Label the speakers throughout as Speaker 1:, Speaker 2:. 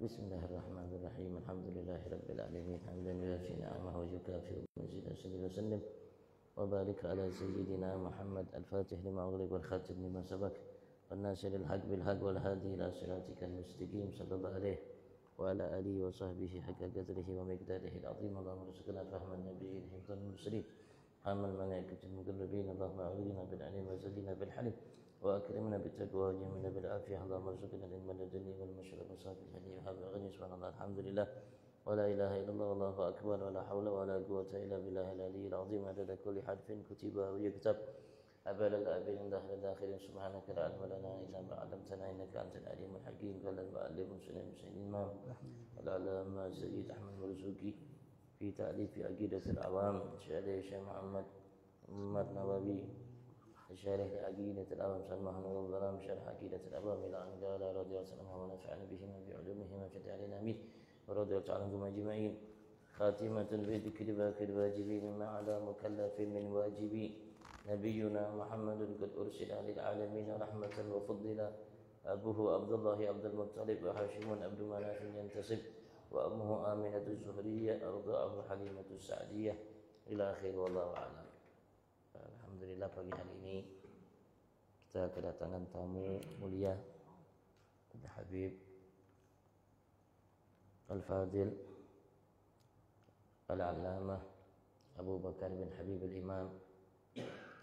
Speaker 1: Bismillahirrahmanirrahim. Alhamdulillahirabbil alamin. Hamdan yuwafi ni'amahu wa yukafi'u mazidah. Sallallahu alaihi wasallam wa barik ala sayyidina Muhammad al-Fatih lima ughliq wal khatim lima sabaq wan nasiril haqq bil haqq wal hadi ila siratikal mustaqim sallallahu alaihi wa ala alihi wa sahbihi haqqa qadrihi wa miqdarihi al-azim. Allahumma rizqna fahman nabiyil hifdhal mursalin amal malaikatil muqarrabin. Allahumma a'udina bil alim wa zadina bil halim وأكرمنا بالتقوى وجمعنا بالعافية. اللهم ارزقنا العلم الذي والمشرب وصافي الهدي وهب الغني. سبحان الله الحمد لله ولا إله إلا الله والله أكبر ولا حول ولا قوة إلا بالله العلي العظيم. عدد كل حرف كتب ويكتب أبد الآبدين داخل الداخلين. سبحانك لا علم لنا إلا ما علمتنا إنك أنت العليم الحكيم. قال المؤلف سليم حسين الإمام العلامة سيد أحمد مرزوقي في تأليف عقيدة العوام شيخ محمد نووي شارح عقيدة الأوام سلمى نور الظلام شرح عقيدة الأوام إلى أن قال رضي الله عنه ونفعني بهما بعلومهما في علينا آمين ورضي الله عنكم أجمعين. خاتمة بذكر باقي الواجبين ما على مكلف من واجب. نبينا محمد قد أرسل للعالمين رحمة وفضل. أبوه عبد الله عبد المطلب وهاشم عبد مناف ينتسب وأمه آمنة الزهرية أرضعه حليمة السعدية إلى آخره والله أعلم. Alhamdulillah pagi hari ini kita kedatangan tamu mulia Habib Al-Fadil Al-Allamah Abu Bakar bin Habib Al-Imam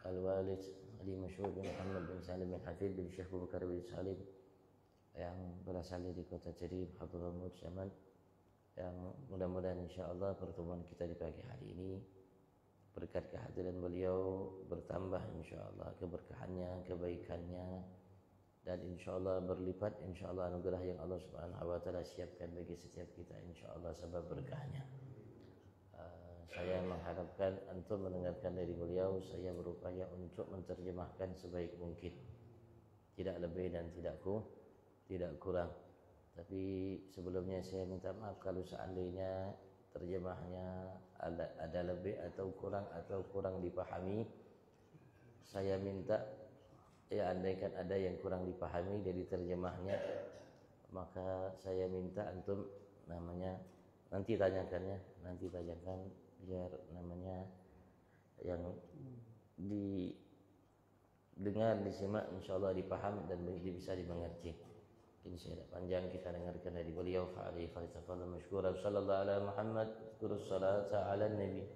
Speaker 1: Al-Walid Ali Masyhur bin Muhammad bin Salim bin Hafid bin Syekh Abu Bakar bin Salim yang berasal dari kota Jerib Hafizahullah Zaman, yang mudah-mudahan insyaAllah pertemuan kita di pagi hari ini berkat kehadiran beliau bertambah insyaallah keberkahannya, kebaikannya, dan insyaallah berlipat insyaallah anugerah yang Allah Subhanahu wa taala siapkan bagi setiap kita insyaallah sebab berkahnya. Saya mengharapkan antum mendengarkan dari beliau, saya berupaya untuk menerjemahkan sebaik mungkin. Tidak lebih dan tidak kurang. Tapi sebelumnya saya minta maaf kalau seandainya terjemahnya ada lebih atau kurang dipahami. Saya minta ya, andaikan ada yang kurang dipahami dari terjemahnya, maka saya minta antum nanti tanyakan biar yang didengar, disimak insyaallah dipaham dan bisa dimengerti. Ini saya panjang, kita dengarkan dari beliau. Fa'alaihi falyatafadhal mashkuran. Sallallahu ala Muhammad kurus salata ala nabi.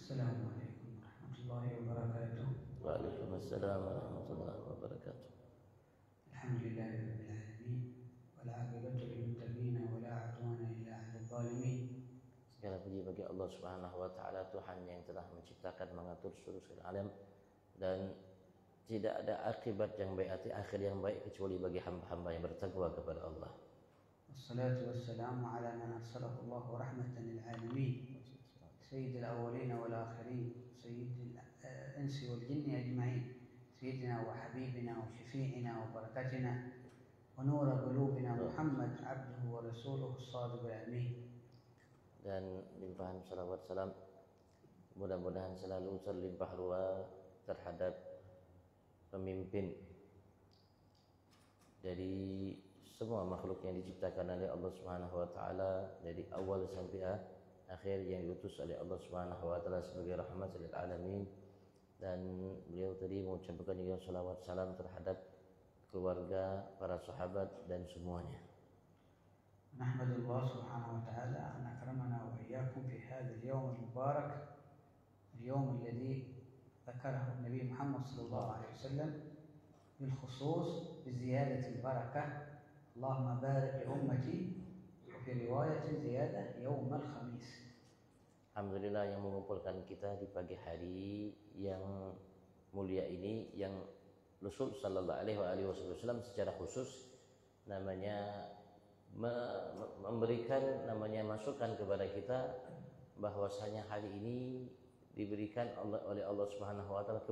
Speaker 2: Assalamualaikum warahmatullahi wabarakatuh.
Speaker 1: Waalaikumsalam warahmatullahi wabarakatuh.
Speaker 2: Alhamdulillahirabbil alamin wal 'aqibatu lil muttaqin wa la 'udwana illa 'alal zalimin.
Speaker 1: Segala puji bagi Allah Subhanahu wa taala, Tuhan yang telah menciptakan, mengatur seluruh alam, dan tidak ada akibat yang baik, akhir yang baik kecuali bagi hamba-hamba yang bertakwa kepada Allah.
Speaker 2: Wassalatu wassalamu ala man arsalahu Allah rahmatan lil alamin. Sayyidil awwalin wal akhirin, sayyidil insi wal jinni ajma'in. Sayyidina wa habibina wa syafi'ina wa barakatina wa nur qulubina Muhammad abduhu wa rasuluhu as-sadiqul amin.
Speaker 1: Dan limpahan salawat salam mudah-mudahan selalu terlimpah ruah terhadap pemimpin dari semua makhluk yang diciptakan oleh Allah Subhanahu wa taala dari awal sampai akhir, yang diutus oleh Allah Subhanahu wa taala sebagai rahmat lil alamin. Dan beliau tadi mengucapkan juga salawat salam terhadap keluarga, para sahabat dan semuanya.
Speaker 2: نحمد الله سبحانه وتعالى أن أكرمنا وإياكم في هذا اليوم المبارك، اليوم الذي ذكره النبي محمد صلى الله عليه وسلم بالخصوص بزيادة البركة. اللهم بارك لأمتي، وفي رواية زيادة يوم الخميس.
Speaker 1: Alhamdulillah yang mengumpulkan kita di pagi hari yang mulia ini, yang Rasul sallallahu alaihi wasallam secara khusus memberikan masukan kepada kita bahwasanya hari ini diberikan oleh Allah Subhanahu wa taala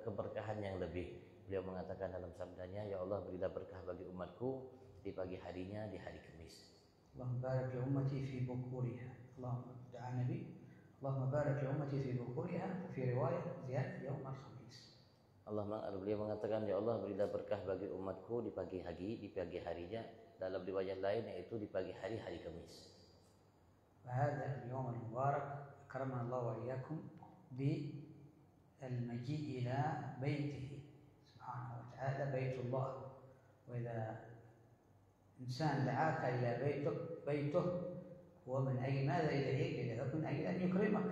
Speaker 1: keberkahan yang lebih. Beliau mengatakan dalam sabdanya, ya Allah berilah berkah bagi umatku di pagi harinya, di hari Kamis.
Speaker 2: Allahumma barik li ummati fi bukuriha. Allahumma da'a nabi اللهم بارك لأمتي في بكورها وفي رواية زيادة يوم الخميس.
Speaker 1: Beliau mengatakan, ya Allah berilah berkah bagi umatku di pagi harinya, dalam riwayat lain yaitu di pagi hari Kamis.
Speaker 2: وهذا اليوم المبارك أكرمنا الله وإياكم بالمجيء إلى بيته سبحانه وتعالى، بيت الله. وإذا إنسان دعاك إلى بيته هو من أجل ماذا يدعيك؟ يدعوك من أجل أن يكرمك،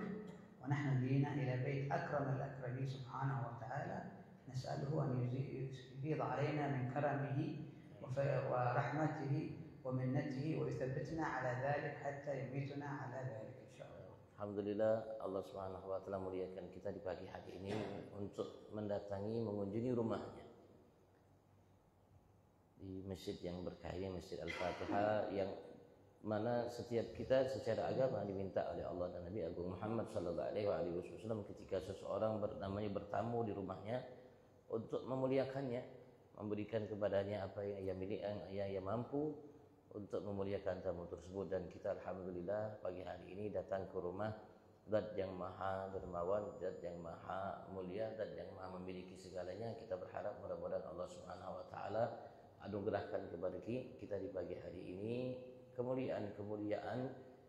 Speaker 2: ونحن جئنا إلى بيت أكرم الأكرمين سبحانه وتعالى، نسأله أن يفيض علينا من كرمه ورحمته ومنته ويثبتنا على ذلك حتى يميتنا على ذلك إن شاء الله.
Speaker 1: Alhamdulillah, Allah Subhanahu wa taala muliakan kita di pagi hari ini untuk mengunjungi rumahnya di masjid yang berkah ini, Masjid Al-Fatihah, yang mana setiap kita secara agama diminta oleh Allah dan Nabi Agung Muhammad sallallahu alaihi wasallam ketika seseorang bertamu di rumahnya untuk memuliakannya, memberikan kepadanya apa yang ia miliki, yang ia mampu untuk memuliakan tamu tersebut. Dan kita alhamdulillah pagi hari ini datang ke rumah Zat yang maha dermawan, Zat yang maha mulia, Zat yang maha memiliki segalanya. Kita berharap mudah-mudahan Allah Subhanahu wa taala anugerahkan kepada kita di pagi hari ini kemuliaan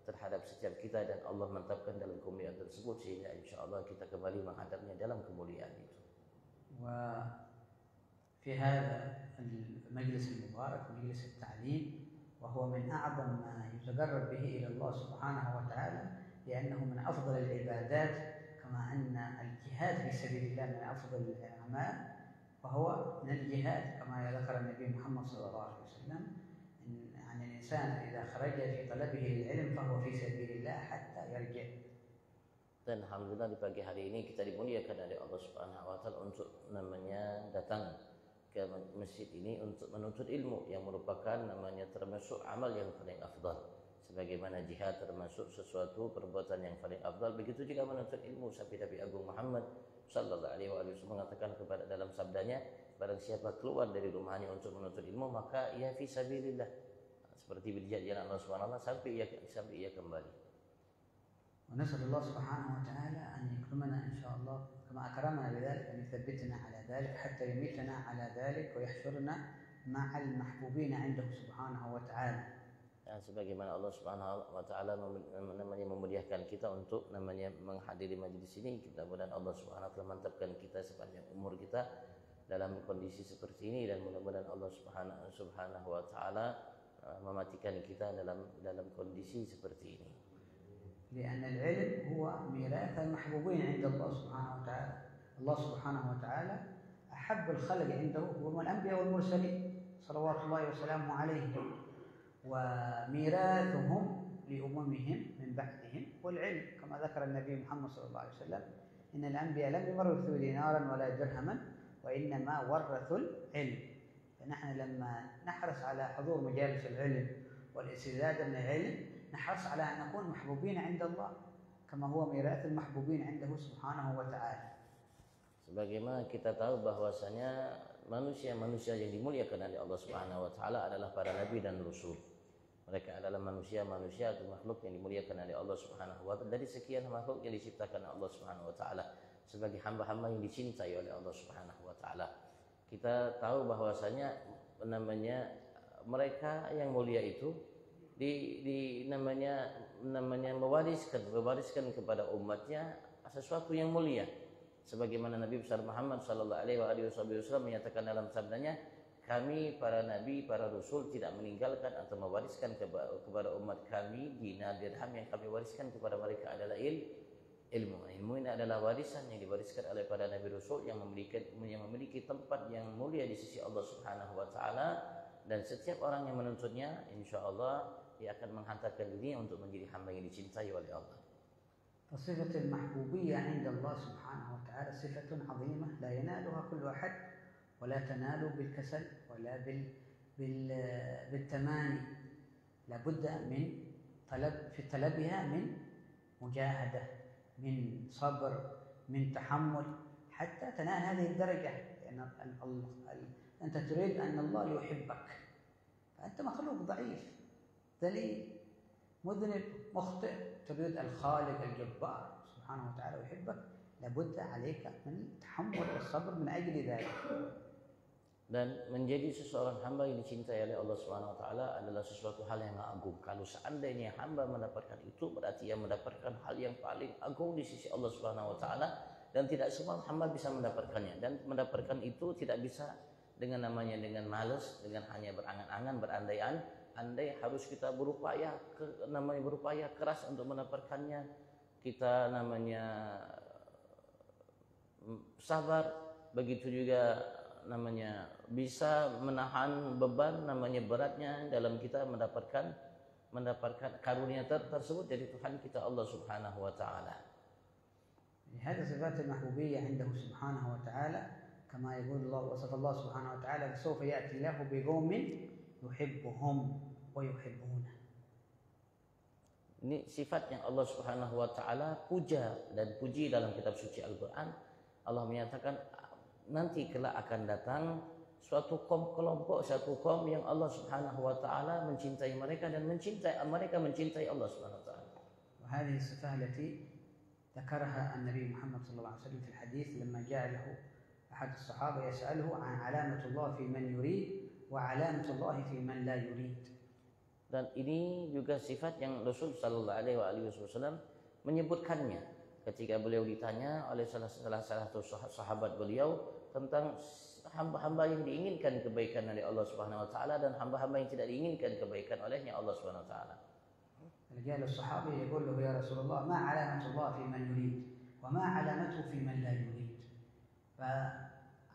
Speaker 1: terhadap setiap kita, dan Allah mantapkan dalam kemuliaan tersebut sehingga insyaallah kita kembali menghadapnya dalam kemuliaan itu.
Speaker 2: وفي هذا المجلس المبارك مجلس التعليم، وهو من أعظم ما يتقرب به إلى الله سبحانه وتعالى، لأنه من أفضل العبادات، كما أن الجهاد في سبيل الله من أفضل الأعمال، فهو من الجهاد كما ذكر النبي محمد صلى الله عليه وسلم عن الإنسان إذا خرج في طلبه للعلم فهو في سبيل الله حتى يرجع.
Speaker 1: Dan alhamdulillah di pagi hari ini kita dimuliakan oleh Allah Subhanahu wa taala untuk datang ke masjid ini untuk menuntut ilmu, yang merupakan termasuk amal yang paling afdal. Sebagaimana jihad termasuk sesuatu perbuatan yang paling afdal, begitu juga menuntut ilmu. Sampai Nabi Agung Muhammad sallallahu alaihi wasallam mengatakan kepada dalam sabdanya, barang siapa keluar dari rumahnya untuk menuntut ilmu, maka ia fi sabilillah, seperti berjihad jalan Allah Subhanahu wa taala sampai ia kembali.
Speaker 2: ونسأل الله سبحانه وتعالى أن يكرمنا إن شاء الله كما أكرمنا بذلك، أن يثبتنا على ذلك حتى يميتنا على ذلك ويحشرنا مع المحبوبين عنده سبحانه وتعالى.
Speaker 1: Dan sebagaimana Allah Subhanahu wa taala memuliakan kita untuk menghadiri majelis ini, mudah-mudahan Allah Subhanahu wa taala mantapkan kita sepanjang umur kita dalam kondisi seperti ini, dan mudah-mudahan Allah Subhanahu wa taala mematikan kita dalam kondisi seperti ini.
Speaker 2: لأن العلم هو ميراث المحبوبين عند الله سبحانه وتعالى. الله سبحانه وتعالى أحب الخلق عنده هم الأنبياء والمرسلين صلوات الله وسلامه عليهم، وميراثهم لأممهم من بعدهم والعلم، كما ذكر النبي محمد صلى الله عليه وسلم إن الأنبياء لم يورثوا دينارا ولا درهما وإنما ورثوا العلم. فنحن لما نحرص على حضور مجالس العلم والاستزادة من العلم نحرص على أن نكون محبوبين عند الله كما هو ميراث المحبوبين عنده سبحانه وتعالى.
Speaker 1: Sebagaimana kita tahu bahwasanya manusia yang dimuliakan oleh Allah Subhanahu wa taala adalah para nabi dan rasul. Mereka adalah manusia atau makhluk yang dimuliakan oleh Allah Subhanahu wa taala dari sekian makhluk yang diciptakan Allah Subhanahu wa taala sebagai hamba-hamba yang dicintai oleh Allah Subhanahu wa taala. Kita tahu bahwasanya mereka yang mulia itu mewariskan kepada umatnya sesuatu yang mulia, sebagaimana Nabi besar Muhammad sallallahu alaihi wasallam menyatakan dalam sabdanya, kami para nabi, para rasul tidak meninggalkan atau mewariskan kepada umat kami dinar dirham, yang kami wariskan kepada mereka adalah ilmu. Ilmu ini adalah warisan yang diwariskan oleh para nabi rasul yang memiliki tempat yang mulia di sisi Allah Subhanahu wa taala, dan setiap orang yang menuntutnya insyaallah dia akan menghantarkan dirinya untuk menjadi hamba yang dicintai oleh Allah.
Speaker 2: فصفة المحبوبية عند الله سبحانه وتعالى صفة عظيمة لا ينالها كل أحد، ولا تنال بالكسل ولا بالتماني، لابد من في طلبها من مجاهدة، من صبر، من تحمل، حتى تنال هذه الدرجة. لأن أنت تريد أن الله يحبك، فأنت مخلوق ضعيف ذليل، مذنب مخطئ تريد الخالق الجبار سبحانه وتعالى يحبك، لابد عليك من التحمل والصبر من أجل ذلك.
Speaker 1: Dan menjadi seseorang hamba yang dicintai oleh Allah Subhanahu wa taala adalah sesuatu hal yang agung. Kalau seandainya hamba mendapatkan itu, berarti ia mendapatkan hal yang paling agung di sisi Allah Subhanahu wa taala, dan tidak semua hamba bisa mendapatkannya. Dan mendapatkan itu tidak bisa dengan dengan malas, dengan hanya berangan-angan, berandai-andai, harus kita berupaya berupaya keras untuk mendapatkannya. Kita sabar, begitu juga bisa menahan beban beratnya dalam kita mendapatkan karunia tersebut dari Tuhan kita Allah Subhanahu wa taala.
Speaker 2: هذا صفات المحبوبية عنده سبحانه وتعالى كما يقول الله وصف الله سبحانه وتعالى سوف يأتي الله بقوم يحبهم ويحبونه.
Speaker 1: Ini sifat yang Allah Subhanahu wa taala puja dan puji dalam kitab suci Al-Qur'an. Allah menyatakan nanti kelak akan datang suatu kelompok, satu kaum yang Allah Subhanahu wa taala mencintai mereka dan mereka mencintai Allah Subhanahu wa taala.
Speaker 2: وهذه الصفة التي ذكرها النبي محمد صلى الله عليه وسلم في الحديث لما جاء له أحد الصحابة يسأله عن علامة الله في من يريد وعلامة الله في من لا يريد.
Speaker 1: Dan ini juga sifat yang Rasul sallallahu alaihi wasallam menyebutkannya ketika beliau ditanya oleh salah satu sahabat beliau tentang hamba-hamba yang diinginkan kebaikan oleh Allah Subhanahu wa taala dan hamba-hamba yang tidak diinginkan kebaikan olehnya Allah Subhanahu wa taala.
Speaker 2: Ja'al as-sahabi yaqul lahu ya Rasulullah ma 'alamatu Allah fi man yurid wa ma 'alamatuhu fi man la yurid. Fa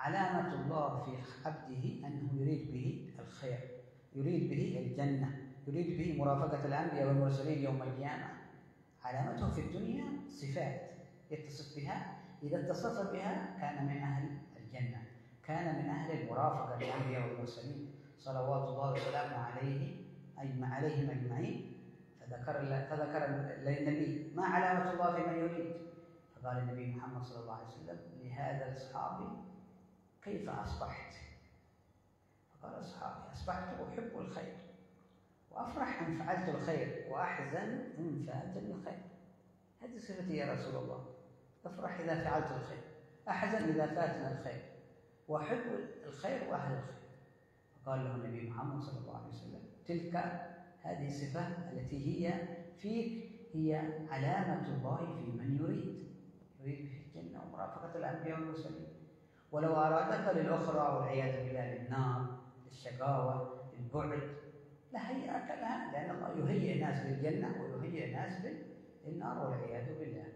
Speaker 2: 'alamatu Allah fi 'abdihi annahu yurid bihi al-khair, yurid bihi al-jannah, yurid bihi murafaqat al-anbiya wal mursalin yawm al-qiyamah. علامته في الدنيا صفات يتصف بها، إذا اتصف بها كان من أهل الجنة، كان من أهل المرافقة للأنبياء والمرسلين صلوات الله وسلامه عليهم أجمعين. فذكر النبي ما علامة الله في من يريد، فقال النبي محمد صلى الله عليه وسلم لهذا الصحابي كيف أصبحت؟ فقال الصحابي أصبحت أحب الخير وأفرح إن فعلت الخير وأحزن إن فاتني الخير. هذه صفتي يا رسول الله، أفرح إذا فعلت الخير، أحزن إذا فاتنا الخير، وأحب الخير وأهل الخير. فقال له النبي محمد صلى الله عليه وسلم تلك هذه الصفة التي هي فيك هي علامة الله في من يريد في الجنة ومرافقة الأنبياء والمرسلين. ولو أرادك للأخرى والعياذ بالله للنار للشقاوة للبعد لهيئك لها، لأن الله يهيئ الناس للجنة ويهيئ الناس للنار والعياذ بالله.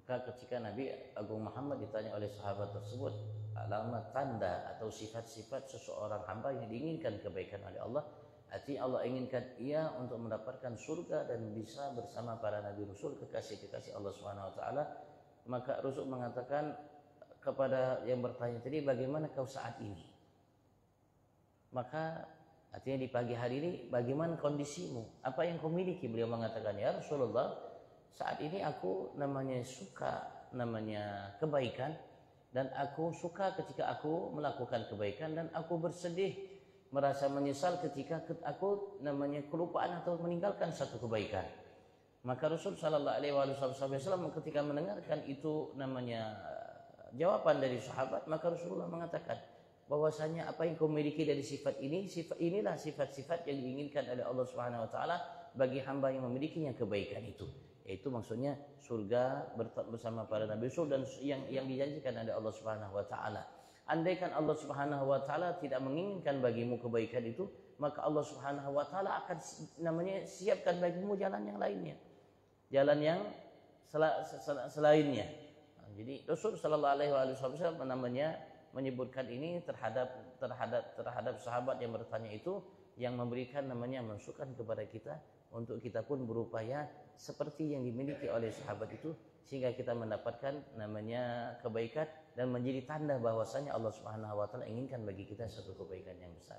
Speaker 1: Maka ketika Nabi Agung Muhammad ditanya oleh sahabat tersebut alamat tanda atau sifat-sifat seseorang hamba yang diinginkan kebaikan oleh Allah, artinya Allah inginkan ia untuk mendapatkan surga dan bisa bersama para nabi rasul kekasih-kekasih Allah Subhanahu wa taala, maka Rasul mengatakan kepada yang bertanya tadi, bagaimana kau saat ini? Maka artinya di pagi hari ini bagaimana kondisimu? Apa yang kau miliki? Beliau mengatakan, ya Rasulullah, saat ini aku suka kebaikan, dan aku suka ketika aku melakukan kebaikan, dan aku bersedih merasa menyesal ketika aku kelupaan atau meninggalkan satu kebaikan. Maka Rasul sallallahu alaihi wasallam ketika mendengarkan itu jawaban dari sahabat, maka Rasulullah mengatakan bahwasanya apa yang kau miliki dari sifat inilah sifat-sifat yang diinginkan oleh Allah Subhanahu wa taala bagi hamba yang memilikinya kebaikan itu. Yaitu maksudnya surga bersama para nabi rasul dan yang dijanjikan oleh Allah Subhanahu wa taala. Andaikan Allah Subhanahu wa taala tidak menginginkan bagimu kebaikan itu, maka Allah Subhanahu wa taala akan siapkan bagimu jalan yang lainnya. Jalan yang selainnya. Jadi Rasul sallallahu alaihi wasallam menyebutkan ini terhadap sahabat yang bertanya itu, yang memberikan masukan kepada kita untuk kita pun berupaya seperti yang dimiliki oleh sahabat itu, sehingga kita mendapatkan kebaikan dan menjadi tanda bahwasanya Allah Subhanahu wa taala inginkan bagi kita satu kebaikan yang besar.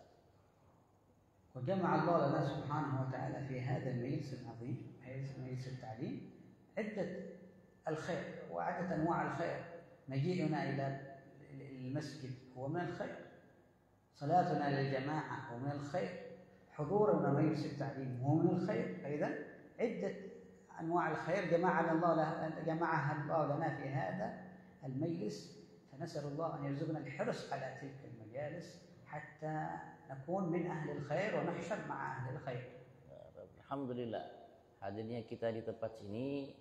Speaker 2: وجمع الله لنا سبحانه وتعالى في هذا المجلس العظيم مجلس التعليم عدة الخير وعدة أنواع الخير. مجيئنا إلى المسجد هو من الخير، صلاتنا للجماعة هو من الخير، حضورنا مجلس التعليم هو من الخير أيضا. عدة أنواع الخير جمعها الله لنا في هذا المجلس، فنسأل الله أن يرزقنا الحرص على تلك المجالس حتى نكون من أهل الخير ونحشر مع أهل الخير.
Speaker 1: Alhamdulillah, hadirnya kita di tempat ini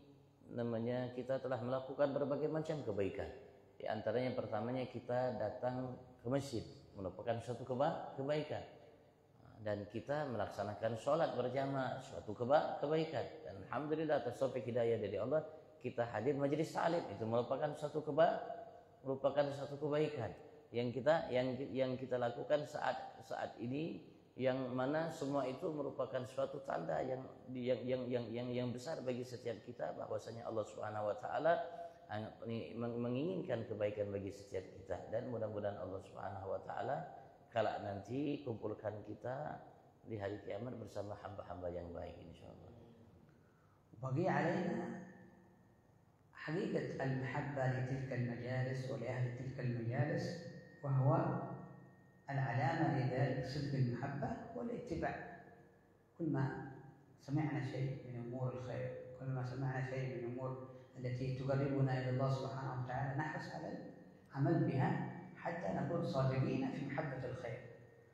Speaker 1: namanya kita telah melakukan berbagai macam kebaikan. Di antaranya pertamanya kita datang ke masjid merupakan suatu kebaikan, dan kita melaksanakan sholat berjamaah suatu kebaikan. Dan alhamdulillah atas taufik hidayah dari Allah kita hadir majelis taklim, itu merupakan suatu kebaikan yang kita lakukan saat ini, yang mana semua itu merupakan suatu tanda yang besar bagi setiap kita bahwasanya Allah Subhanahu wa taala menginginkan kebaikan bagi setiap kita. Dan mudah-mudahan Allah Subhanahu wa taala kala nanti kumpulkan kita di hari kiamat bersama hamba-hamba yang baik insyaallah.
Speaker 2: بقي علينا حقيقة المحبة لتلك المجالس ولأهل تلك المجالس، وهو العلامة لذلك صدق المحبة والاتباع. كل ما سمعنا شيء من أمور الخير، كل ما سمعنا شيء من أمور التي تقربنا إلى الله سبحانه وتعالى نحرص على العمل بها حتى نكون صادقين في محبة الخير،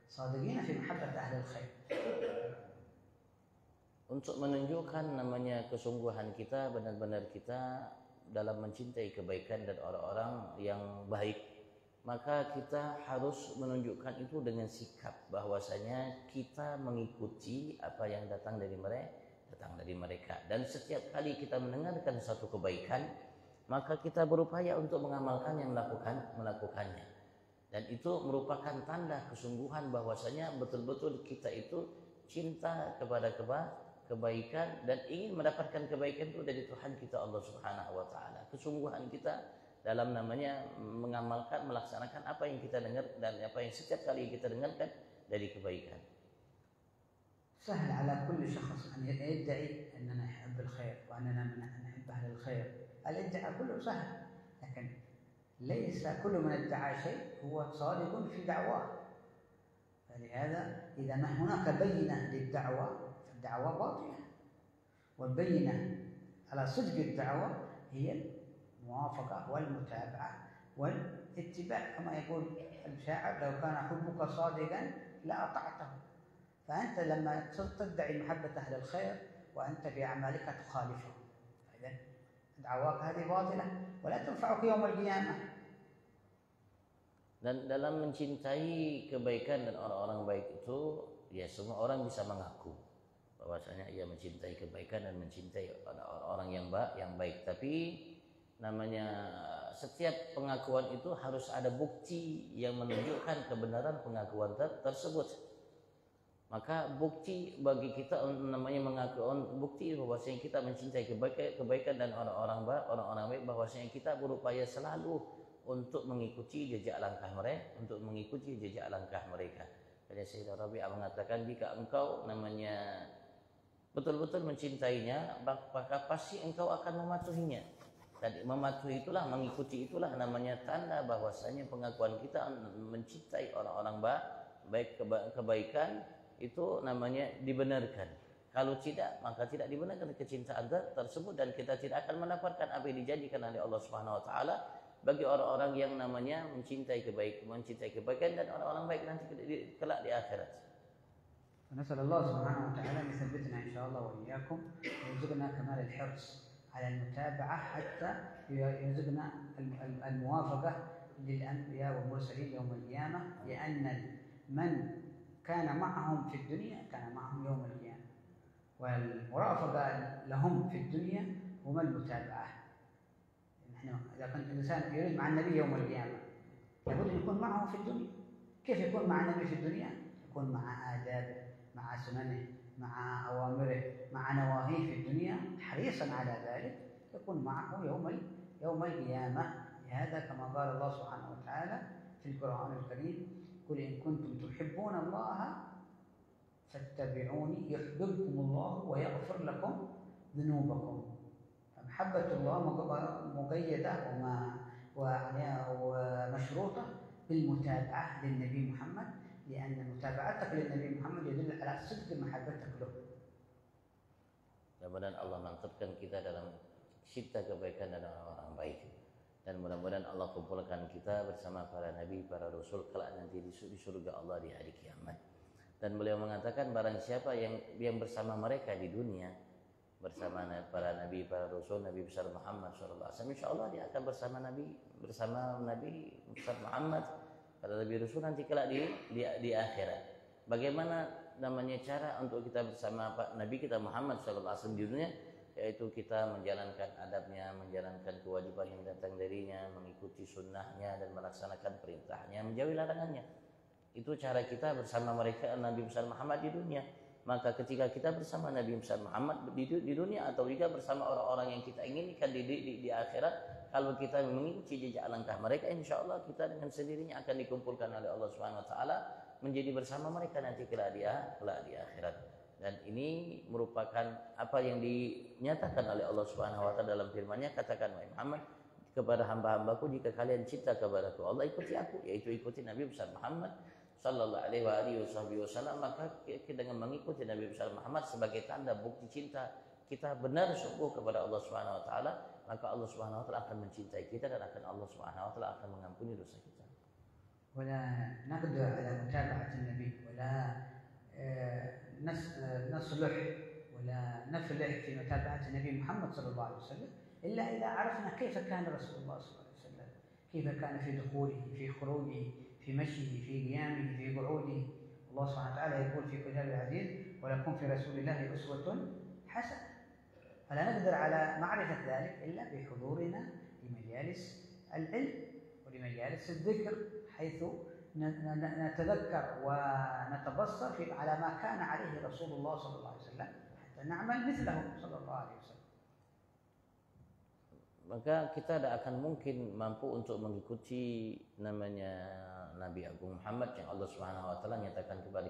Speaker 2: صادقين في محبة أهل الخير.
Speaker 1: Untuk menunjukkan namanya kesungguhan kita, benar-benar kita dalam mencintai kebaikan dan orang-orang yang baik, maka kita harus menunjukkan itu dengan sikap bahwasanya kita mengikuti apa yang datang dari mereka. Dan setiap kali kita mendengarkan satu kebaikan, maka kita berupaya untuk mengamalkannya, melakukannya. Dan itu merupakan tanda kesungguhan bahwasanya betul-betul kita itu cinta kepada kebaikan dan ingin mendapatkan kebaikan itu dari Tuhan kita Allah Subhanahu wa taala. Kesungguhan kita dalam namanya mengamalkan, melaksanakan apa yang kita dengar dan apa yang setiap kali kita dengarkan dari kebaikan.
Speaker 2: سهل على كل شخص أن يدعي أننا نحب الخير وأننا نحب أهل الخير. الادعاء كله سهل، لكن ليس كل من ادعى شيء هو صادق في دعواه. فلهذا إذا ما هناك بينة للدعوة فالدعوة باطلة، والبينة على صدق الدعوة هي الموافقة والمتابعة والاتباع، كما يقول الشاعر: لو كان حبك صادقا لأطعته. فأنت لما تدعي محبة أهل الخير وأنت بأعمالك تخالفهم، إذا دعواك هذه باطلة ولا تنفعك يوم القيامة.
Speaker 1: Dan dalam mencintai kebaikan dan orang-orang baik itu, ya semua orang bisa mengaku bahwasanya ia mencintai kebaikan dan mencintai orang-orang yang baik. Tapi namanya setiap pengakuan itu harus ada bukti yang menunjukkan kebenaran pengakuan tersebut. Maka bukti bagi kita namanya mengaku, bukti bahwasanya kita mencintai kebaikan dan orang-orang baik, bahwasanya kita berupaya selalu untuk mengikuti jejak langkah mereka. Jadi Sayyidah Rabi'ah mengatakan, jika engkau namanya betul-betul mencintainya, maka pasti engkau akan mematuhinya. Dan mematuhi itulah, mengikuti itulah namanya tanda bahwasanya pengakuan kita mencintai orang-orang baik, kebaikan itu namanya dibenarkan. Kalau tidak, maka tidak dibenarkan kecintaan tersebut, dan kita tidak akan mendapatkan apa yang dijanjikan oleh Allah Subhanahu wa taala bagi orang-orang yang namanya mencintai kebaikan dan orang-orang baik nanti kelak di akhirat.
Speaker 2: فنسأل الله سبحانه وتعالى أن يثبتنا إن شاء الله وإياكم ويرزقنا كمال الحرص على المتابعة حتى يرزقنا الموافقة للأنبياء والمرسلين يوم القيامة، لأن من كان معهم في الدنيا كان معهم يوم القيامة، والمرافقة لهم في الدنيا هم المتابعة. نحن إذا كان الإنسان يريد مع النبي يوم القيامة لابد أن يكون معه في الدنيا. كيف يكون مع النبي في الدنيا؟ يكون مع آدابه، مع سننه، مع أوامره، مع نواهيه في الدنيا، حريصا على ذلك، يكون معه يوم القيامة. لهذا كما قال الله سبحانه وتعالى في القرآن الكريم: قل إن كنتم تحبون الله فاتبعوني يحببكم الله ويغفر لكم ذنوبكم. فمحبة الله مقيدة ومشروطة بالمتابعة للنبي محمد، لأن متابعتك للنبي محمد يدل على صدق محبتك له.
Speaker 1: Mudah-mudahan Allah mantapkan kita dalam cinta kebaikan dan orang-orang baik. Dan mudah-mudahan Allah kumpulkan kita bersama para nabi, para rasul kelak nanti di surga Allah di hari kiamat. Dan beliau mengatakan barang siapa yang bersama mereka di dunia, bersama para nabi, para rasul, Nabi besar Muhammad sallallahu alaihi wasallam, insyaallah dia akan bersama nabi besar Muhammad, para nabi rasul nanti kelak di akhirat. Bagaimana namanya cara untuk kita bersama Nabi kita Muhammad sallallahu alaihi wasallam di dunia? Yaitu kita menjalankan adabnya, menjalankan kewajiban yang datang darinya, mengikuti sunnahnya dan melaksanakan perintahnya, menjauhi larangannya. Itu cara kita bersama mereka Nabi besar Muhammad di dunia. Maka ketika kita bersama Nabi besar Muhammad di dunia atau juga bersama orang-orang yang kita inginkan di akhirat, kalau kita mengikuti jejak langkah mereka, insya Allah kita dengan sendirinya akan dikumpulkan oleh Allah Subhanahu Wa Taala menjadi bersama mereka nanti kelak di akhirat. Dan ini merupakan apa yang dinyatakan oleh Allah Subhanahu Wa Taala dalam firman-Nya, katakan wahai Muhammad kepada hamba-hambaku, jika kalian cinta kepadaku Allah, ikuti aku, yaitu ikuti Nabi besar Muhammad sallallahu alaihi wasallam. Maka dengan mengikuti Nabi besar Muhammad sebagai tanda bukti cinta kita benar sungguh kepada Allah Subhanahu Wa Taala, maka Allah Subhanahu Wa Taala akan mencintai kita dan akan Allah Subhanahu Wa Taala akan mengampuni dosa kita.
Speaker 2: ولا نقدر على متابعة النبي ولا نصلح ولا نفلح في متابعة النبي محمد صلى الله عليه وسلم إلا إذا عرفنا كيف كان رسول الله صلى الله عليه وسلم، كيف كان في دخوله، في خروجه، في مشيه، في قيامه، في قعوده. الله سبحانه وتعالى يقول في كتابه العزيز: ولكم في رسول الله أسوة حسنة. فلا نقدر على معرفة ذلك إلا بحضورنا لمجالس العلم ولمجالس الذكر، حيث نتذكر ونتبصر على ما كان عليه رسول الله صلى الله عليه وسلم حتى نعمل مثله صلى الله عليه وسلم.
Speaker 1: Maka kita tidak akan mungkin mampu untuk mengikuti namanya Nabi Agung Muhammad yang Allah Subhanahu Wa Taala nyatakan kepada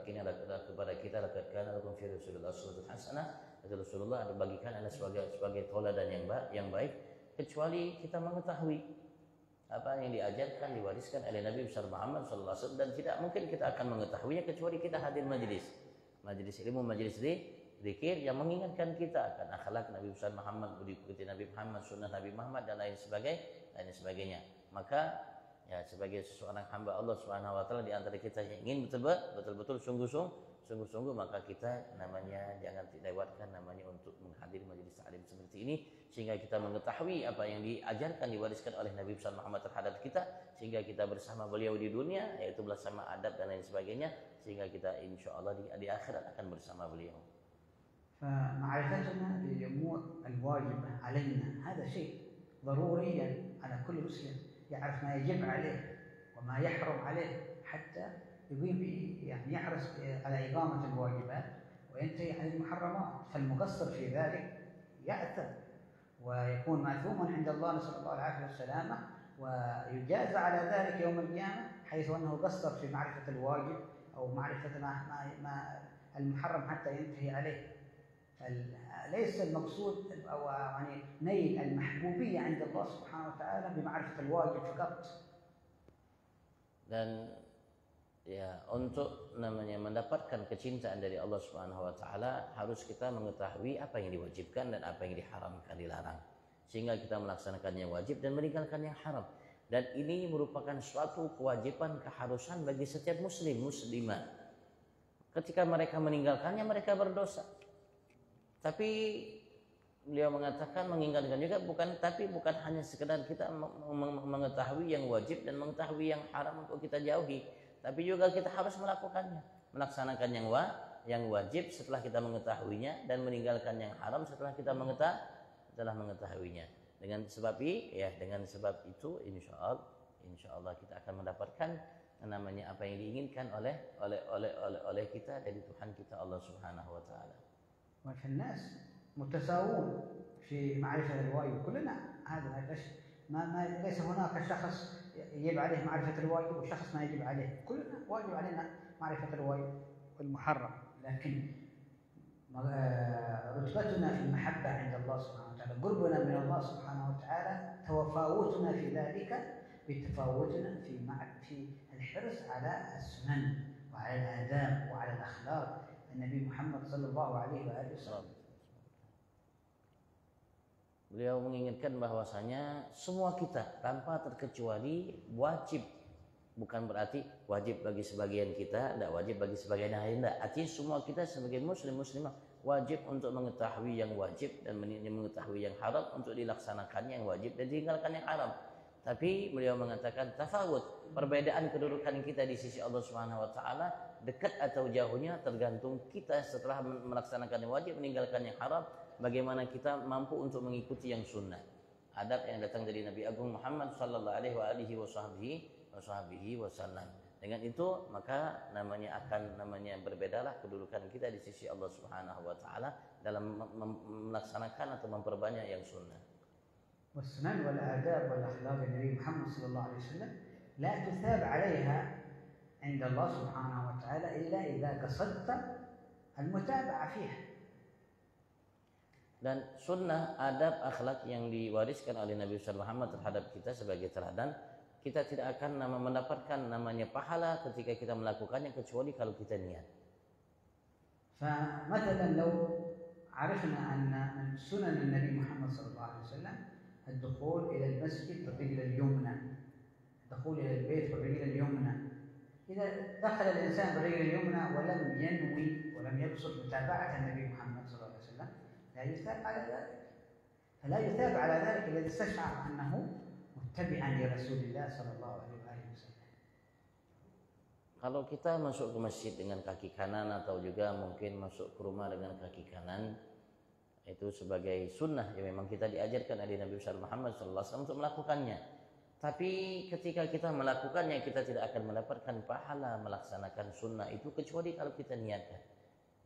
Speaker 1: kita, laqad kana lakum fi Rasulillah uswatun hasanah. Rasulullah ada bagikan adalah sebagai tauladan yang baik, kecuali kita mengetahui apa yang diajarkan, diwariskan oleh Nabi besar Muhammad sallallahu alaihi wasallam, dan tidak mungkin kita akan mengetahuinya kecuali kita hadir majelis ilmu, majelis zikir yang mengingatkan kita akan akhlak Nabi besar Muhammad, budi pekerti Nabi Muhammad, sunnah Nabi Muhammad dan lain sebagainya. Maka ya sebagai seorang hamba Allah Subhanahu Wa Taala di antara kita yang ingin betul-betul sungguh-sungguh, maka kita namanya jangan dilewatkan namanya untuk menghadiri majelis taklim seperti ini, sehingga kita mengetahui apa yang diajarkan, diwariskan oleh Nabi besar Muhammad terhadap kita, sehingga kita bersama beliau di dunia, yaitu bersama adab dan lain sebagainya, sehingga kita insya Allah di akhirat akan bersama beliau.
Speaker 2: فمعرفتنا للأمور الواجبة علينا هذا شيء ضروري على كل مسلم، يعرف ما يجب عليه وما يحرم عليه حتى يعني يحرص على إقامة الواجبات وينتهي عن المحرمات. فالمقصر في ذلك يأثم ويكون مأثوما عند الله، نسأل الله العافية والسلامة، ويجازى على ذلك يوم القيامة حيث أنه قصر في معرفة الواجب أو معرفة ما المحرم حتى ينتهي عليه. فليس المقصود أو يعني نيل المحبوبية عند الله سبحانه وتعالى بمعرفة الواجب فقط.
Speaker 1: Dan ya untuk namanya mendapatkan kecintaan dari Allah Subhanahu Wa Taala harus kita mengetahui apa yang diwajibkan dan apa yang diharamkan, dilarang, sehingga kita melaksanakan yang wajib dan meninggalkan yang haram. Dan ini merupakan suatu kewajiban, keharusan bagi setiap muslimah. Ketika mereka meninggalkannya, mereka berdosa. Tapi beliau mengatakan, mengingatkan juga bukan hanya sekedar kita mengetahui yang wajib dan mengetahui yang haram untuk kita jauhi, tapi juga kita harus melakukannya, melaksanakan yang wajib setelah kita mengetahuinya dan meninggalkan yang haram setelah kita mengetahuinya. Dengan sebab itu insya Allah kita akan mendapatkan namanya apa yang diinginkan oleh kita dari Tuhan kita Allah Subhanahu Wa Taala.
Speaker 2: والناس متساوون في معرفة الواجب، كلنا هذا ليس هناك شخص يجب عليه معرفة الواجب وشخص ما يجب عليه، كلنا واجب علينا معرفة الواجب والمحرم، لكن رتبتنا في المحبة عند الله سبحانه وتعالى، قربنا من الله سبحانه وتعالى، تفاوتنا في ذلك بتفاوتنا في الحرص على السنن وعلى الآداب وعلى الأخلاق النبي محمد صلى الله عليه وآله وسلم.
Speaker 1: beliau mengingatkan bahwasanya semua kita tanpa terkecuali wajib, bukan berarti wajib bagi sebagian kita, tidak wajib bagi sebagian lain, tidak. Artinya semua kita sebagai muslimah wajib untuk mengetahui yang wajib dan mengetahui yang haram, untuk dilaksanakan yang wajib dan ditinggalkan yang haram. Tapi beliau mengatakan tafawut, perbedaan kedudukan kita di sisi Allah Subhanahu wa taala, dekat atau jauhnya tergantung kita setelah melaksanakan yang wajib, meninggalkan yang haram, bagaimana kita mampu untuk mengikuti yang sunnah. Adab yang datang dari Nabi Agung Muhammad sallallahu alaihi wasallam. Dengan itu maka namanya berbedalah kedudukan kita di sisi Allah Subhanahu wa taala dalam melaksanakan atau memperbanyak yang sunnah.
Speaker 2: والسنن والآداب والأخلاق النبي محمد صلى الله عليه وسلم لا تثاب عليها عند الله سبحانه وتعالى إلا إذا قصدت المتابعة فيها.
Speaker 1: Dan sunnah, adab, akhlak yang diwariskan oleh Nabi Muhammad terhadap kita sebagai teladan, kita tidak akan mendapatkan namanya pahala ketika kita melakukannya kecuali kalau kita niat.
Speaker 2: فمثلا لو عرفنا أن من سنن النبي محمد صلى الله عليه وسلم الدخول إلى المسجد بالرجل اليمنى، الدخول إلى البيت بالرجل اليمنى. إذا دخل الإنسان بالرجل اليمنى ولم ينوي ولم يقصد متابعة النبي محمد صلى الله عليه وسلم لا يثاب على ذلك. فلا يثاب على ذلك الذي استشعر أنه متبعا لرسول الله صلى الله عليه وسلم.
Speaker 1: Kalau kita masuk ke masjid dengan kaki kanan atau juga mungkin masuk ke rumah dengan kaki kanan, itu sebagai sunnah yang memang kita diajarkan oleh Nabi Muhammad SAW untuk melakukannya. Tapi ketika kita melakukannya, kita tidak akan mendapatkan pahala melaksanakan sunnah itu kecuali kalau kita niatkan.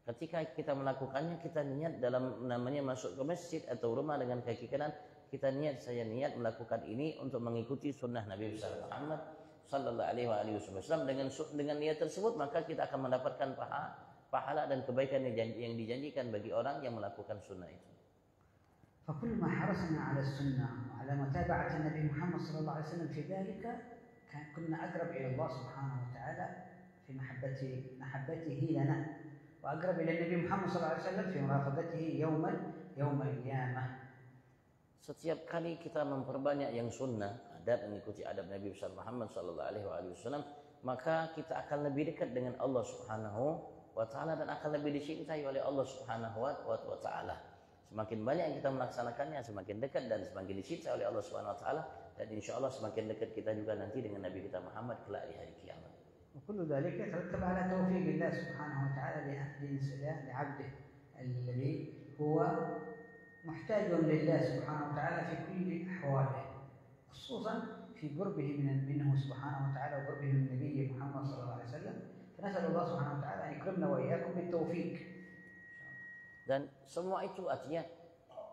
Speaker 1: Ketika kita melakukannya, kita niat dalam namanya masuk ke masjid atau rumah dengan kaki kanan, kita niat, saya niat melakukan ini untuk mengikuti sunnah Nabi Muhammad sallallahu alaihi wasallam. Dengan niat tersebut maka kita akan mendapatkan pahala dan kebaikan yang dijanjikan bagi orang yang melakukan sunnah itu.
Speaker 2: فكل ما حرصنا على السنة وعلى متابعة النبي محمد صلى الله عليه وسلم في ذلك كنا أقرب إلى الله سبحانه وتعالى في محبته لنا، وأقرب إلى النبي محمد صلى الله عليه وسلم في مراقبته يوم القيامة.
Speaker 1: Setiap kali kita memperbanyak yang sunnah, adab, mengikuti adab Nabi Muhammad sallallahu alaihi wasallam, maka kita akan lebih dekat dengan Allah Subhanahu wa taala dan akan lebih dicintai oleh Allah Subhanahu wa taala. Semakin banyak yang kita melaksanakannya, semakin dekat dan semakin dicintai oleh Allah Subhanahu wa taala, dan insyaallah semakin dekat kita juga nanti dengan Nabi kita Muhammad kelak di hari kiamat.
Speaker 2: وكل ذلك يترتب على توفيق الله سبحانه وتعالى لعبده الذي هو محتاج لله سبحانه وتعالى في كل أحواله، خصوصا في قربه منه سبحانه وتعالى وقربه من نبيه محمد صلى الله عليه وسلم. فنسأل الله سبحانه وتعالى أن يكرمنا وإياكم بالتوفيق.
Speaker 1: Dan semua itu artinya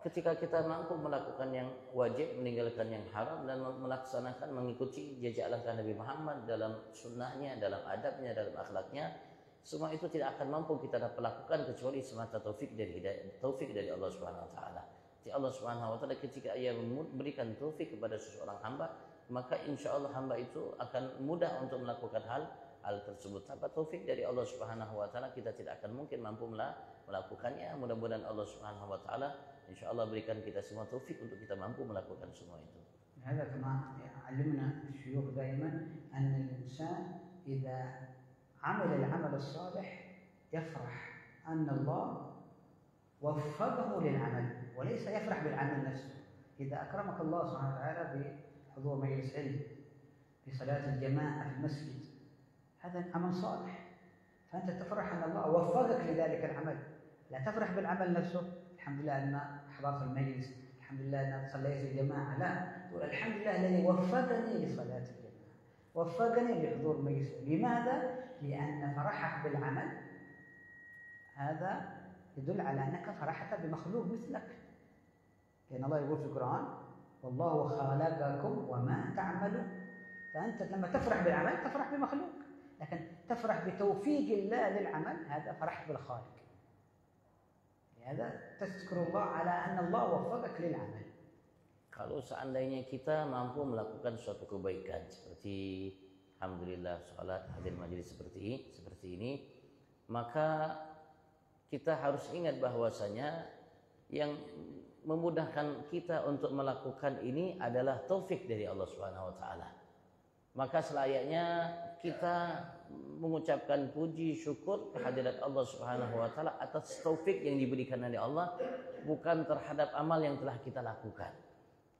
Speaker 1: ketika kita mampu melakukan yang wajib, meninggalkan yang haram, dan melaksanakan mengikuti jejak langkah Nabi Muhammad dalam sunnahnya, dalam adabnya, dalam akhlaknya, semua itu tidak akan mampu kita lakukan kecuali semata taufik dari Allah Subhanahu wa taala. Jadi Allah Subhanahu wa taala ketika Ia memberikan taufik kepada seseorang hamba, maka insyaallah hamba itu akan mudah untuk melakukan hal tersebut. Tanpa taufik dari Allah Subhanahu wa taala kita tidak akan mungkin mampu melakukannya. Mudah-mudahan Allah Subhanahu wa taala insyaallah berikan kita semua taufik untuk kita mampu melakukan semua itu.
Speaker 2: هذا كما علمنا الشيوخ دائما أن الإنسان إذا عمل العمل الصالح يفرح أن الله وفقه للعمل وليس يفرح بالعمل نفسه. إذا أكرمك الله سبحانه وتعالى بحضور مجلس علم، بصلاة الجماعة في المسجد، هذا عمل صالح، فأنت تفرح أن الله وفقك لذلك العمل، لا تفرح بالعمل نفسه. الحمد لله أن حضرت المجلس، الحمد لله أن صليت الجماعة، لا، تقول الحمد لله الذي وفقني لصلاة الجماعة، وفقني لحضور المجلس. لماذا؟ لأن فرحك بالعمل هذا يدل على أنك فرحت بمخلوق مثلك، لأن الله يقول في القرآن والله خلقكم وما تعملون. فأنت لما تفرح بالعمل تفرح بمخلوق، لكن تفرح بتوفيق الله للعمل هذا فرحت بالخالق. لهذا تذكر الله على أن الله وفقك للعمل.
Speaker 1: Kalau seandainya kita mampu melakukan suatu kebaikan seperti alhamdulillah salat, hadir majelis seperti ini, maka kita harus ingat bahwasanya yang memudahkan kita untuk melakukan ini adalah taufik dari Allah Subhanahu wa taala. Maka selayaknya kita mengucapkan puji syukur kehadirat Allah Subhanahu wa taala atas taufik yang diberikan oleh Allah, bukan terhadap amal yang telah kita lakukan.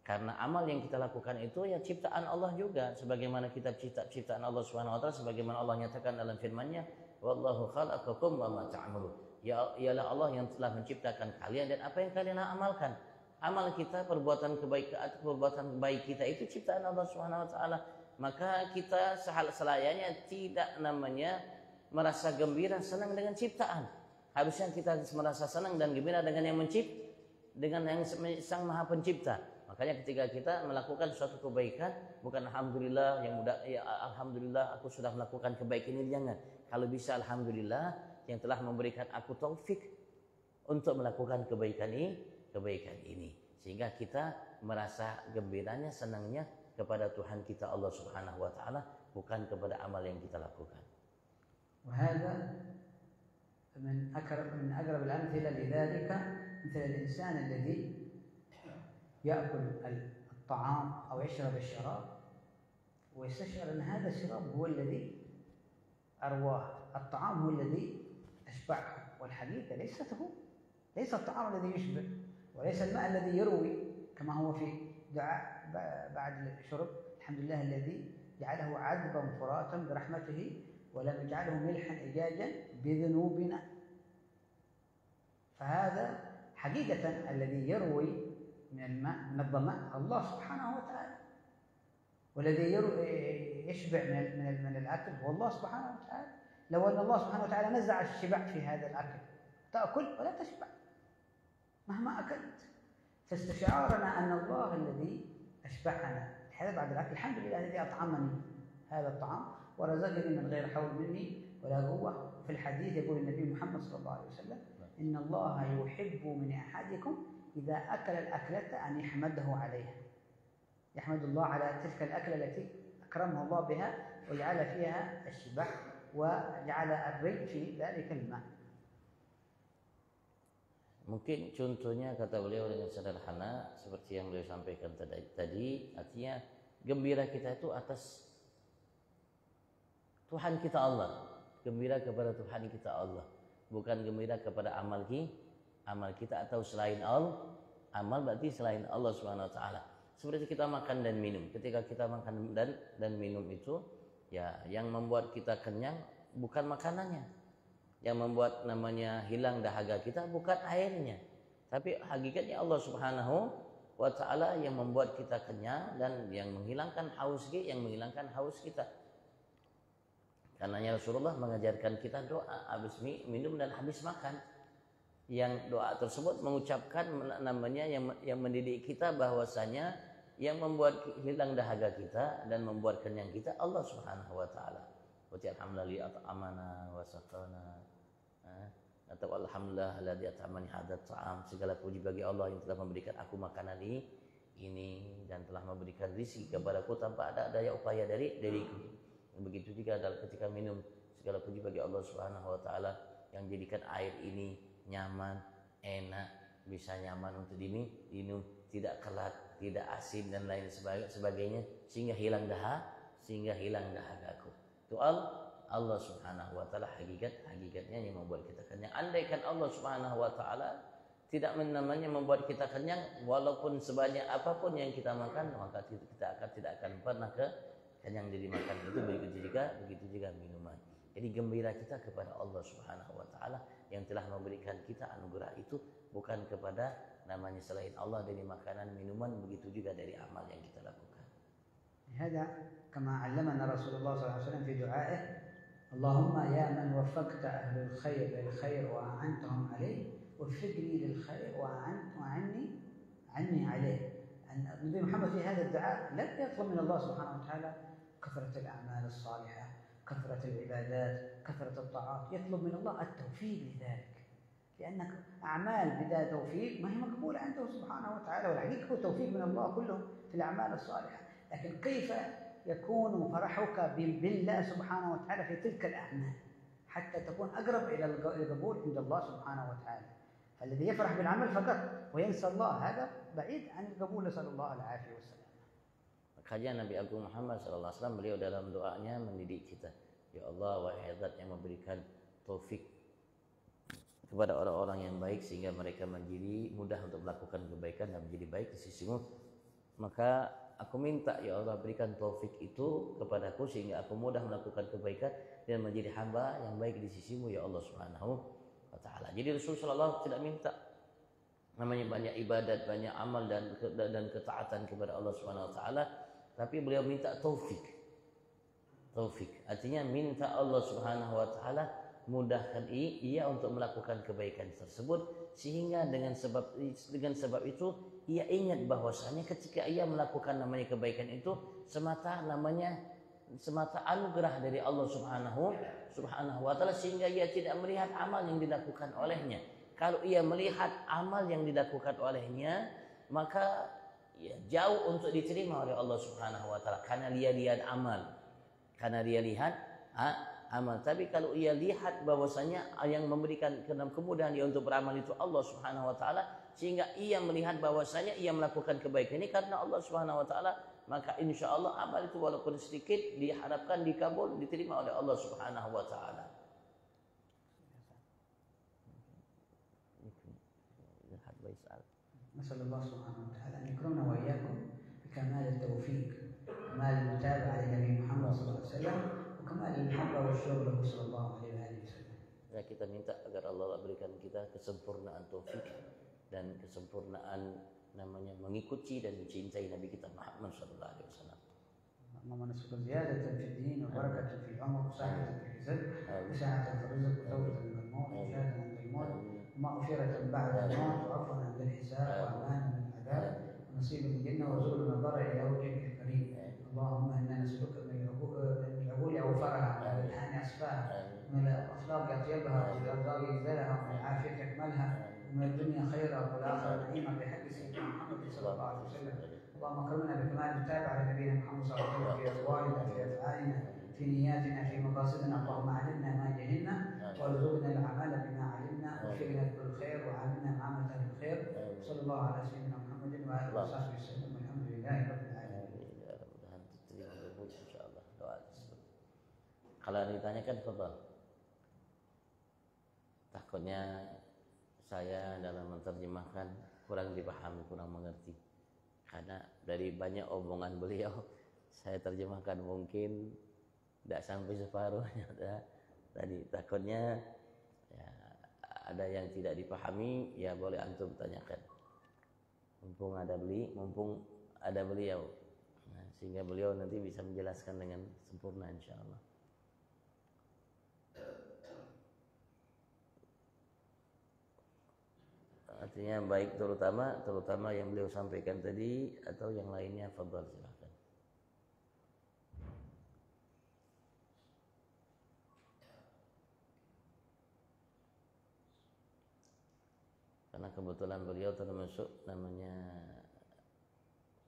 Speaker 1: Karena amal yang kita lakukan itu ya ciptaan Allah juga, sebagaimana kitab ciptaan Allah Subhanahu wa taala, sebagaimana Allah nyatakan dalam firman-Nya, wallahu khalaqakum wa ma ta'malun. Ya ialah Allah yang telah menciptakan kalian dan apa yang kalian amalkan. Amal kita, perbuatan baik kita itu ciptaan Allah Subhanahu wa taala. Maka kita selayaknya tidak merasa gembira senang dengan ciptaan. Harusnya kita merasa senang dan gembira dengan yang Sang Maha Pencipta. Makanya ketika kita melakukan suatu kebaikan, bukan alhamdulillah yang mudah, ya alhamdulillah aku sudah melakukan kebaikan ini, jangan. Kalau bisa alhamdulillah yang telah memberikan aku taufik untuk melakukan kebaikan ini. Sehingga kita merasa gembiranya, senangnya kepada Tuhan kita Allah Subhanahu wa taala, bukan kepada amal yang kita lakukan.
Speaker 2: وهذا من أقرب الأمثلة لذلك مثل الإنسان الذي يأكل الطعام أو يشرب الشراب ويستشعر أن هذا الشراب هو الذي أرواه، الطعام هو الذي أشبعه، والحقيقة ليس الطعام الذي يشبع، وليس الماء الذي يروي كما هو في دعاء بعد الشرب، الحمد لله الذي جعله عذبا فراتا برحمته ولم يجعله ملحا إجاجا بذنوبنا. فهذا حقيقة الذي يروي من الماء من الظمأ الله سبحانه وتعالى، والذي يشبع من الأكل هو الله سبحانه وتعالى. لو أن الله سبحانه وتعالى نزع الشبع في هذا الأكل تأكل ولا تشبع مهما أكلت، فاستشعارنا أن الله الذي أشبعنا هذا بعد الأكل، الحمد لله الذي أطعمني هذا الطعام ورزقني من غير حول مني ولا قوة. في الحديث يقول النبي محمد صلى الله عليه وسلم إن الله يحب من أحدكم إذا أكل الأكلة أن يحمده عليها، يحمد الله على تلك الأكلة التي أكرمه الله بها وجعل فيها الشبع وجعل الري في ذلك الماء.
Speaker 1: Mungkin contohnya kata beliau dengan sederhana seperti yang beliau sampaikan tadi, artinya gembira kita itu atas Tuhan kita Allah, gembira kepada Tuhan kita Allah, bukan gembira kepada amal kita atau selain Allah. Amal berarti selain Allah Subhanahu wa taala. Seperti kita makan dan minum. Ketika kita makan dan minum itu, ya yang membuat kita kenyang bukan makanannya. Yang membuat hilang dahaga kita bukan airnya, tapi hakikatnya Allah Subhanahu wa taala yang membuat kita kenyang dan yang menghilangkan haus kita. Karenanya Rasulullah mengajarkan kita doa habis minum dan habis makan. Yang doa tersebut mengucapkan yang mendidik kita bahwasanya yang membuat hilang dahaga kita dan membuat kenyang kita Allah Subhanahu wa taala. Wa alhamdulillah at'amana wa saqana. Atau alhamdulillah alladzi at'amani hadzal ta'am, segala puji bagi Allah yang telah memberikan aku makanan ini dan telah memberikan rezeki kepadaku tanpa ada daya upaya dariku. Begitu juga ketika minum, segala puji bagi Allah Subhanahu wa taala yang jadikan air ini nyaman, enak, bisa nyaman untuk diminum, tidak kelat, tidak asin dan lain sebagainya, sehingga hilang dahagaku. Itu Allah Subhanahu wa taala hakikatnya yang membuat kita kenyang. Andaikan Allah Subhanahu wa taala tidak membuat kita kenyang, walaupun sebanyak apapun yang kita makan, maka kita tidak akan pernah kenyang dari makan itu. Begitu juga minuman. Jadi gembira kita kepada Allah Subhanahu wa taala yang telah memberikan kita anugerah itu, bukan kepada selain Allah dari makanan, minuman, begitu juga dari amal yang kita lakukan.
Speaker 2: هذا كما علمنا رسول الله صلى الله عليه وسلم في دعائه اللهم يا من وفقت أهل الخير للخير وأعنتهم عليه وفقني للخير وعني عليه. النبي محمد في هذا الدعاء لم يطلب من الله سبحانه وتعالى كثرة الأعمال الصالحة، كثرة العبادات، كثرة الطاعات، يطلب من الله التوفيق لذلك، لأن أعمال بلا توفيق ما هي مقبولة عنده سبحانه وتعالى، والحقيقة هو توفيق من الله كله في الأعمال الصالحة. لكن كيف يكون فرحك بالله سبحانه وتعالى في تلك الأعمال حتى تكون أقرب إلى القبول عند الله سبحانه وتعالى؟ الذي يفرح بالعمل فقط وينسى الله هذا بعيد عن القبول. نسأل الله العافية والسلام.
Speaker 1: Makanya Nabi Agung Muhammad SAW beliau dalam doanya mendidik kita, ya Allah, wahai Zat yang memberikan taufik kepada orang-orang yang baik sehingga mereka menjadi mudah untuk melakukan kebaikan dan menjadi baik di sisimu, maka aku minta ya Allah berikan taufik itu kepadaku sehingga aku mudah melakukan kebaikan dan menjadi hamba yang baik di sisimu ya Allah Subhanahu wa ta'ala. Jadi Rasulullah SAW tidak minta namanya banyak ibadat, banyak amal dan ketaatan kepada Allah Subhanahu wa ta'ala, tapi beliau minta taufik. Taufik artinya minta Allah Subhanahu wa ta'ala mudahkan ia untuk melakukan kebaikan tersebut, sehingga dengan sebab itu ia ingat bahwasanya ketika ia melakukan namanya kebaikan itu semata anugerah dari Allah Subhanahu wa ta'ala, sehingga ia tidak melihat amal yang dilakukan olehnya. Kalau ia melihat amal yang dilakukan olehnya, maka ya, jauh untuk diterima oleh Allah Subhanahu wa ta'ala karena dia lihat amal. Tapi kalau ia lihat bahwasanya yang memberikan kemudahan dia untuk beramal itu Allah Subhanahu wa ta'ala, sehingga ia melihat bahwasanya ia melakukan kebaikan ini karena Allah Subhanahu wa ta'ala, maka insya Allah amal itu walaupun sedikit diharapkan dikabul, diterima oleh Allah Subhanahu wa ta'ala.
Speaker 2: نسأل الله سبحانه وتعالى أن يكرمنا وإياكم بكمال التوفيق، كمال المتابعة للنبي محمد صلى الله عليه وسلم، وكمال المحبة والشوق له صلى الله عليه وسلم.
Speaker 1: Ya, kita minta agar Allah berikan kita kesempurnaan taufik dan kesempurnaan namanya mengikuti dan mencintai Nabi kita Muhammad sallallahu alaihi wasallam.
Speaker 2: اللهم نسألك زيادة في الدين وبركة في العمر وسعة في الرزق وسعة في الرزق وتوبة من الموت وشهادة عند الموت ومغفرة بعد الموت وعفوا عند الحساب وأمانا من العذاب ونصيب من الجنة وزول النظر إلى وجهك الكريم. اللهم إنا نسألك من العقول أوفرها ومن الأذهان أصفاها ومن الأخلاق أطيبها ومن الأرزاق أجزلها ومن العافية أكملها ومن الدنيا خيرا والآخرة نعيما بحق سيدنا محمد صلى الله عليه وسلم. اللهم اكرمنا بكمال المتابعة لنبينا محمد صلى الله عليه وسلم في أقوالنا في أفعالنا في نياتنا في مقاصدنا. اللهم علمنا ما جهلنا وارزقنا العمل بما علمنا وفقنا بكل خير وعاملنا معاملة أهل الخير. صلى الله على سيدنا محمد وآله وصحبه وسلم والحمد لله رب العالمين.
Speaker 1: Kalau ditanyakan fadhal. Takutnya saya dalam menerjemahkan kurang dipahami, kurang mengerti. Karena dari banyak omongan beliau, saya terjemahkan mungkin tidak sampai separuhnya. Tadi takutnya ya, ada yang tidak dipahami, ya boleh antum tanyakan. Mumpung ada beliau, nah, sehingga beliau nanti bisa menjelaskan dengan sempurna insya Allah. Artinya baik terutama yang beliau sampaikan tadi atau yang lainnya, fadhal silakan. Karena kebetulan beliau termasuk namanya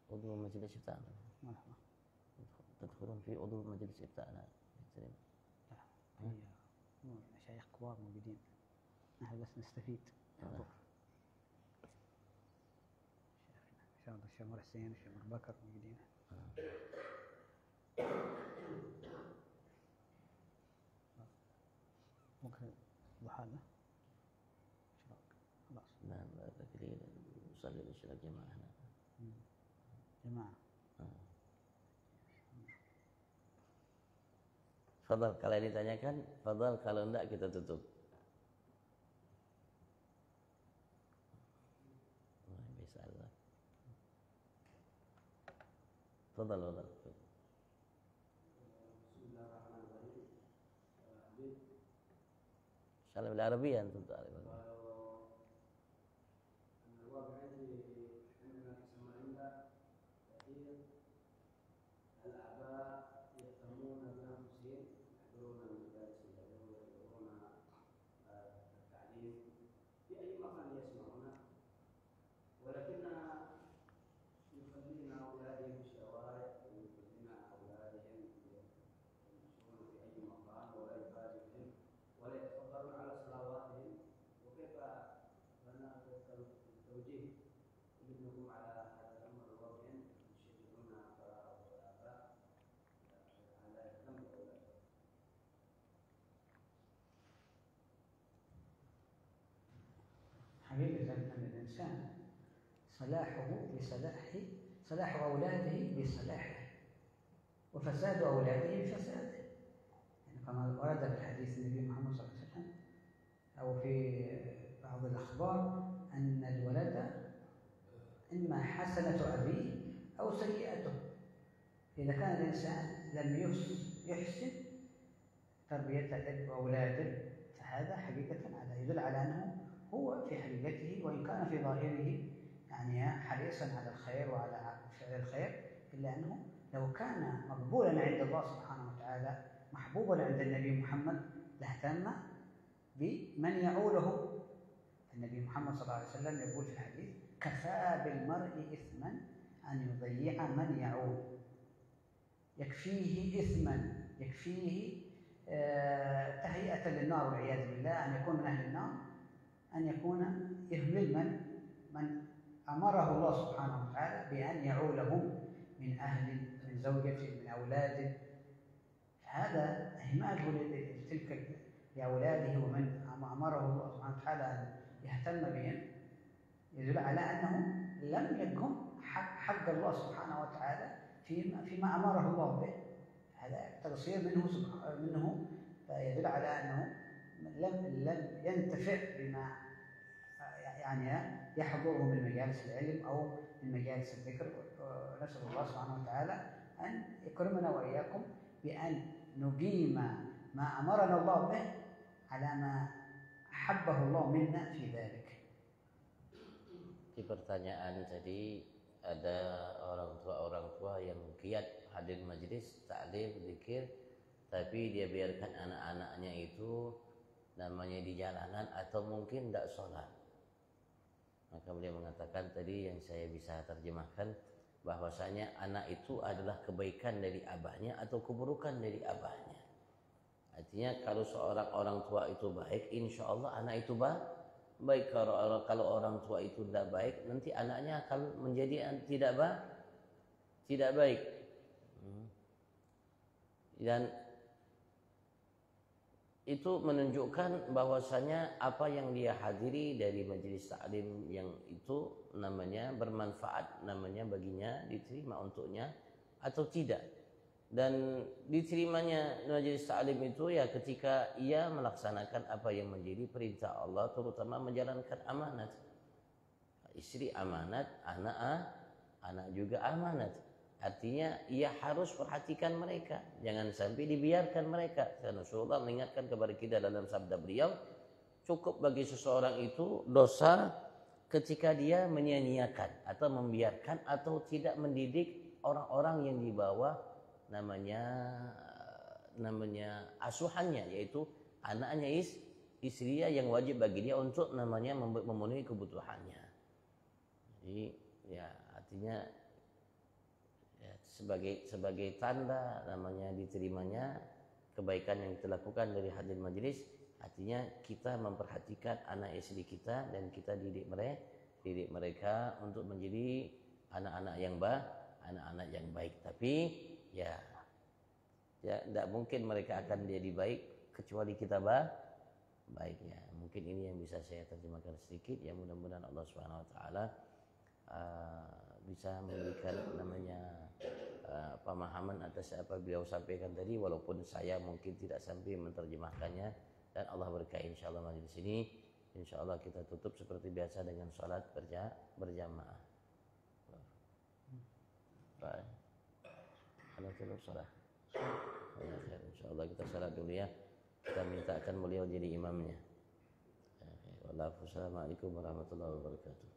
Speaker 1: udhu majelis ifta'ana. تدخلون في عضو مجلس إفتاءنا.
Speaker 2: مشايخ كبار موجودين، نحن بس نستفيد. شيخ الشيخ عمر حسين والشيخ عمر بكر موجودين. ممكن ضحانا خلاص.
Speaker 1: نعم لكن نصلي العشاء جماعة هنا.
Speaker 2: جماعة.
Speaker 1: Fadhal, kalau ditanyakan, fadhal, kalau enggak kita tutup. Bisa Allah. Fadhal. Salam al-Arabiyyah antum ta'rifun.
Speaker 2: الإنسان صلاح أولاده بصلاحه وفساد أولاده بفساده، يعني كما ورد في الحديث النبي محمد صلى الله عليه وسلم أو في بعض الأخبار أن الولد إما حسنة أبيه أو سيئته. إذا كان الإنسان لم يحسن تربية أولاده فهذا حقيقة يدل على أنه هو في حقيقته وإن كان في ظاهره يعني حريصا على الخير وعلى فعل الخير، إلا أنه لو كان مقبولا عند الله سبحانه وتعالى محبوبا عند النبي محمد لاهتم بمن يعوله. النبي محمد صلى الله عليه وسلم يقول في الحديث: كفى بالمرء إثما أن يضيع من يعول. يكفيه إثما، يكفيه تهيئة للنار والعياذ بالله، أن يكون من أهل النار، أن يكون يهمل من أمره الله سبحانه وتعالى بأن يعولهم من أهل، من زوجته، من أولاده. هذا إهماله لتلك لأولاده ومن أمره الله سبحانه وتعالى أن يهتم بهم يدل على أنه لم يقم حق الله سبحانه وتعالى فيما أمره الله به. هذا تقصير منه يدل على أنه لم ينتفع بما يعني يحضره من مجالس العلم أو من مجالس الذكر. نسأل الله سبحانه وتعالى أن يكرمنا وإياكم بأن نقيم ما أمرنا الله به على ما أحبه الله منا في ذلك.
Speaker 1: Di pertanyaan tadi, ada orang tua yang giat hadir majelis taklim zikir, tapi dia biarkan anak-anaknya itu namanya di jalanan atau mungkin tidak sholat. Maka beliau mengatakan tadi yang saya bisa terjemahkan, bahwasanya anak itu adalah kebaikan dari abahnya atau keburukan dari abahnya. Artinya kalau seorang orang tua itu baik, insya Allah anak itu baik. Kalau orang tua itu tidak baik, nanti anaknya akan menjadi tidak baik. Dan itu menunjukkan bahwasanya apa yang dia hadiri dari majelis taklim yang itu namanya bermanfaat, namanya baginya diterima untuknya atau tidak. Dan diterimanya majelis taklim itu ya ketika ia melaksanakan apa yang menjadi perintah Allah, terutama menjalankan amanat. Istri amanat, anak juga amanat. Artinya ia harus perhatikan mereka, jangan sampai dibiarkan mereka. Karena Rasulullah mengingatkan kepada kita dalam sabda beliau, cukup bagi seseorang itu dosa ketika dia menyia-nyiakan atau membiarkan atau tidak mendidik orang-orang yang di bawah namanya asuhannya, yaitu anaknya, istrinya yang wajib bagi dia untuk namanya memenuhi kebutuhannya. Jadi ya artinya ya, sebagai tanda namanya diterimanya kebaikan yang kita lakukan dari hadir majelis, artinya kita memperhatikan anak istri kita dan kita didik mereka untuk menjadi anak-anak yang baik. Tapi ya tidak mungkin mereka akan jadi baik kecuali kita baik ya. Mungkin ini yang bisa saya terjemahkan sedikit. Ya mudah-mudahan Allah Subhanahu Wa Taala bisa memberikan namanya pemahaman atas apa beliau sampaikan tadi, walaupun saya mungkin tidak sampai menerjemahkannya. Dan Allah berkahi insyaallah majelis ini. Insyaallah kita tutup seperti biasa dengan salat berjamaah. Baik. Alhamdulillah salat. Insyaallah kita salat dulu ya. Kita mintakan beliau jadi imamnya. Wassalamualaikum warahmatullahi wabarakatuh.